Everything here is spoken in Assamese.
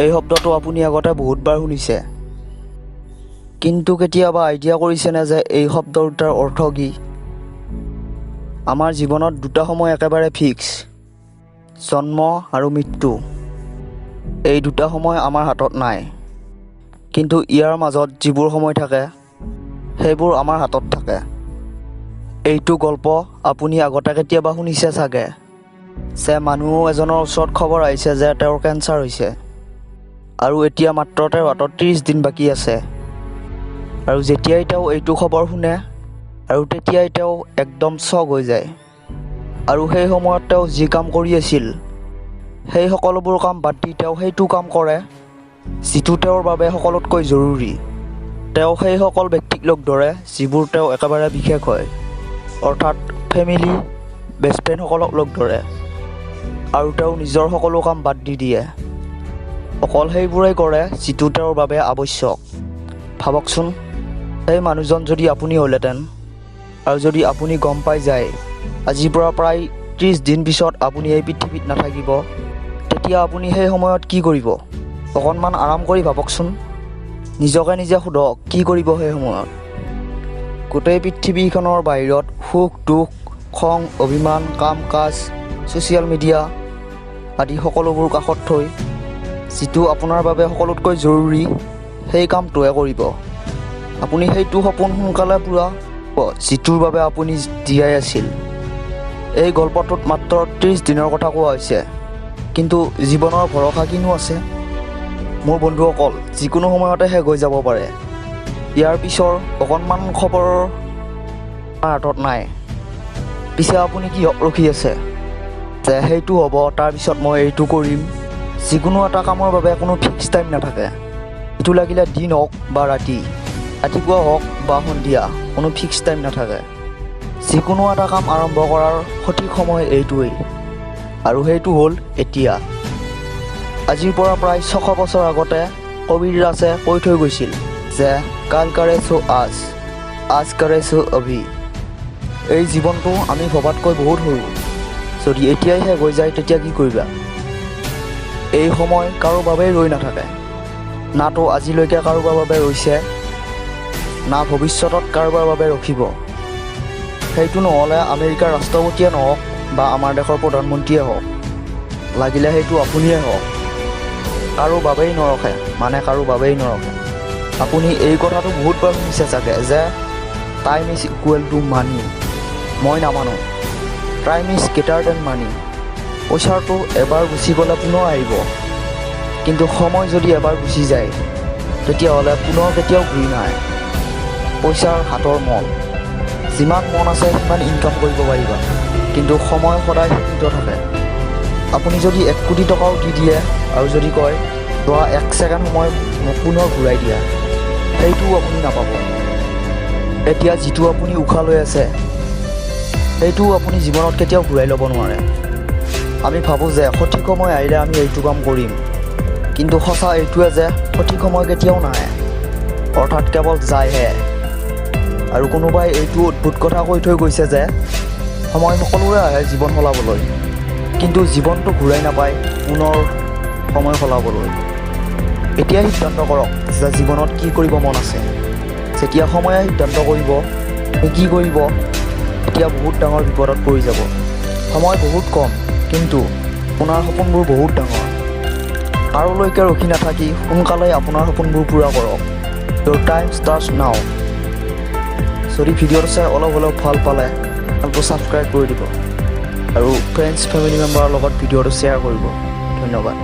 এই শব্দটো আপুনি আগতে বহুতবাৰ শুনিছে, কিন্তু কেতিয়াবা আইডিয়া কৰিছেনে যে এই শব্দ দুটাৰ অৰ্থ কি? আমাৰ জীৱনত দুটা সময় একেবাৰে ফিক্স, জন্ম আৰু মৃত্যু। এই দুটা সময় আমাৰ হাতত নাই, কিন্তু ইয়াৰ মাজত যিবোৰ সময় থাকে সেইবোৰ আমাৰ হাতত থাকে। এইটো গল্প আপুনি আগতে কেতিয়াবা শুনিছে চাগে, যে মানুহ এজনৰ ওচৰত খবৰ আহিছে যে তেওঁৰ কেঞ্চাৰ হৈছে আৰু এতিয়া মাত্ৰ তেওঁৰ হাতত 30 দিন বাকী আছে। আৰু যেতিয়াই তেওঁ এইটো খবৰ শুনে আৰু তেতিয়াই তেওঁ একদম শ্বক হৈ যায়। আৰু সেই সময়ত তেওঁ যি কাম কৰি আছিল সেই সকলোবোৰ কাম বাদ দি তেওঁ সেইটো কাম কৰে যিটো তেওঁৰ বাবে সকলোতকৈ জৰুৰী। তেওঁ সেই সকল ব্যক্তিক লগ ধৰে যিবোৰ তেওঁ একেবাৰে বিশেষ হয়, অৰ্থাৎ ফেমিলি, বেষ্ট ফ্ৰেণ্ডসকলক লগ ধৰে, আৰু তেওঁ নিজৰ সকলো কাম বাদ দি দিয়ে, অকল সেইবোৰেই কৰে যিটো তেওঁৰ বাবে আৱশ্যক। ভাবকচোন, সেই মানুহজন যদি আপুনি হ'লেহেঁতেন, আৰু যদি আপুনি গম পাই যায় আজিৰ পৰা প্ৰায় 30 দিন পিছত আপুনি এই পৃথিৱীত নাথাকিব, তেতিয়া আপুনি সেই সময়ত কি কৰিব? অকণমান আৰাম কৰি ভাবকচোন, নিজকে নিজে সোধক কি কৰিব সেই সময়ত। গোটেই পৃথিৱীখনৰ বাহিৰত সুখ দুখ, খং অভিমান, কাম কাজ, ছ'চিয়েল মিডিয়া আদি সকলোবোৰ কাষত থৈ যিটো আপোনাৰ বাবে সকলোতকৈ জৰুৰী সেই কামটোহে কৰিব। আপুনি সেইটো সপোন সোনকালে পূৰা যিটোৰ বাবে আপুনি জীয়াই আছিল। এই গল্পটোত মাত্ৰ 30 দিনৰ কথা কোৱা হৈছে, কিন্তু জীৱনৰ ভৰসা কিনো আছে? মোৰ বন্ধুসকল, যিকোনো সময়তে শেষ হৈ যাব পাৰে। ইয়াৰ পিছৰ অকণমান খবৰ আমাৰ হাতত নাই। পিছে আপুনি কিহক ৰখি আছে যে সেইটো হ'ব, তাৰপিছত মই এইটো কৰিম? যিকোনো এটা কামৰ বাবে কোনো ফিক্স টাইম নাথাকে। এইটো লাগিলে দিন হওক বা ৰাতি, ৰাতিপুৱা হওক বা সন্ধিয়া, কোনো ফিক্স টাইম নাথাকে। যিকোনো এটা কাম আৰম্ভ কৰাৰ সঠিক সময় এইটোৱেই, আৰু সেইটো হ'ল এতিয়া। আজিৰ পৰা প্ৰায় 600 বছৰ আগতে কবিৰদাসে কৈ থৈ গৈছিল যে কাল কৰে সো আজ কৰে সো অভি। এই জীৱনটো আমি ভবাতকৈ বহুত সৰু। যদি এতিয়াই শেষ হৈ যায় তেতিয়া কি কৰিবা? এই সময় কাৰো বাবেই ৰৈ নাথাকে, নাতো আজিলৈকে কাৰোবাৰ বাবে ৰৈছে, না ভৱিষ্যতত কাৰোবাৰ বাবে ৰখিব। সেইটো নহ'লে আমেৰিকাৰ ৰাষ্ট্ৰপতিয়ে নহওক বা আমাৰ দেশৰ প্ৰধানমন্ত্ৰীয়ে হওক, লাগিলে সেইটো আপুনিয়ে হওক, কাৰো বাবেই নৰখে, কাৰো বাবেই নৰখে। আপুনি এই কথাটো বহুতবাৰ শুনিছে চাগে যে time is equal to money. মই নামানো। টাইম ইজ গ্ৰেটাৰ দেন মানি। পইচাটো এবাৰ গুচি গ'লে পুনৰ আহিব, কিন্তু সময় যদি এবাৰ গুচি যায় তেতিয়াহ'লে পুনৰ কেতিয়াও ঘূৰি নাহে। পইচাৰ হাতৰ মল, যিমান মন আছে সিমান ইনকাম কৰিব পাৰিবা, কিন্তু সময় সদায় সীমিত থাকে। আপুনি যদি 1 কোটি টকাও দি দিয়ে আৰু যদি কয় যোৱা 1 ছেকেণ্ড সময় মোক পুনৰ ঘূৰাই দিয়া, সেইটোও আপুনি নাপাব। এতিয়া যিটো আপুনি উশাহ লৈ আছে সেইটোও আপুনি জীৱনত কেতিয়াও ঘূৰাই ল'ব নোৱাৰে। আমি ভাবোঁ যে সঠিক সময় আহিলে আমি এইটো কাম কৰিম, কিন্তু সঁচা এইটোৱে যে সঠিক সময় কেতিয়াও নাহে, অৰ্থাৎ কেৱল যায়হে। আৰু কোনোবাই এইটো অদ্ভুত কথা কৈ থৈ গৈছে যে সময় সকলোৰে আহে জীৱন সলাবলৈ, কিন্তু জীৱনটো ঘূৰাই নাপায় পুনৰ সময় সলাবলৈ। এতিয়াই সিদ্ধান্ত কৰক যে জীৱনত কি কৰিব মন আছে। যেতিয়া সময়ে সিদ্ধান্ত কৰিব কি কৰিব, তেতিয়া বহুত ডাঙৰ বিপদত পৰি যাব। সময় বহুত কম, কিন্তু আপোনাৰ সপোনবোৰ বহুত ডাঙৰ। কাৰোলৈকে ৰখি নাথাকি সোনকালে আপোনাৰ সপোনবোৰ পূৰা কৰক। Your time starts now। যদি ভিডিঅ'টো চাই অলপ হ'লেও ভাল পালে চেনেলটো ছাবস্ক্ৰাইব কৰি দিব, আৰু ফ্ৰেণ্ডছ ফেমিলি মেম্বাৰৰ লগত ভিডিঅ'টো শ্বেয়াৰ কৰিব। ধন্যবাদ।